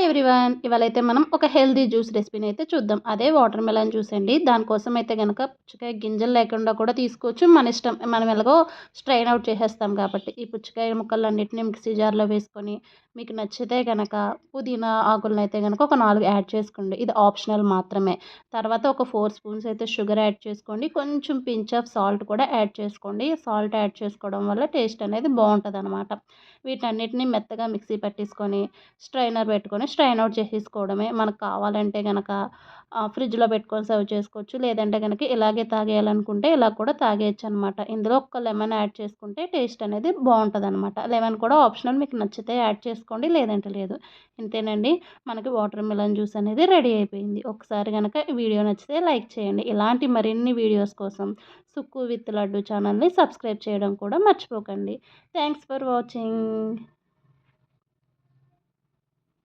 Everyone, ఇవాళైతే మనం ఒక healthy juice రెసిపీని అయితే చూద్దాం. అదే వాటర్ మెలన్ జ్యూస్ అండి. దానికోసం అయితే గనక పుచ్చకాయ గింజలు లేకుండా కూడా తీసుకోవచ్చు. మన ఇష్టం. మనం ఎలాగో స్ట్రెయిన్ అవుట్ చేసేస్తాం కాబట్టి. ఈ పుచ్చకాయ ముక్కలన్నిటిని మిక్సీ జార్‌లో వేసుకొని, మీకు నచ్చితే గనక పుదీనా ఆకులనైతే గనక ఒక 4 యాడ్ చేసుకోండి. ఇది ఆప్షనల్ మాత్రమే. తర్వాత ఒక 4 స్పూన్స్ అయితే షుగర్ యాడ్ చేసుకోండి. కొంచెం పించ్ ఆఫ్ సాల్ట్ కూడా యాడ్ చేసుకోండి. సాల్ట్ యాడ్ చేసుకోవడం వల్ల టేస్ట్ అనేది బావుంటదనమాట. వీటన్నిటిని మెత్తగా మిక్సీ పట్టేసుకొని స్ట్రైనర్ పెట్టుకొని స్ట్రైన్ అవుట్ చేసేసుకోవడమే. మనకు కావాలంటే గనక ఫ్రిడ్జ్‌లో పెట్టుకొని సర్వ్ చేసుకోవచ్చు. లేదంటే గనక ఇలాగే తాగేయాలనుకుంటే ఇలా కూడా తాగేయొచ్చనమాట. ఇందులో ఒక్క లెమన్ యాడ్ చేసుకుంటే టేస్ట్ అనేది బావుంటదనమాట. లెమన్ కూడా ఆప్షనల్, మీకు నచ్చితే యాడ్ చేసుకోండి. లేదంటే లేదు. ఇంతేనండి. మనకి వాటర్ మిలన్ జ్యూస్ అనేది రెడీ అయిపోయింది. ఒకసారి గనక ఈ వీడియో నచ్చితే లైక్ చేయండి. ఇలాంటి మరిన్ని వీడియోస్ కోసం సుక్కు విత్ లడ్డు ఛానల్‌ని సబ్స్క్రైబ్ చేయడం కూడా మర్చిపోకండి. Thanks for watching.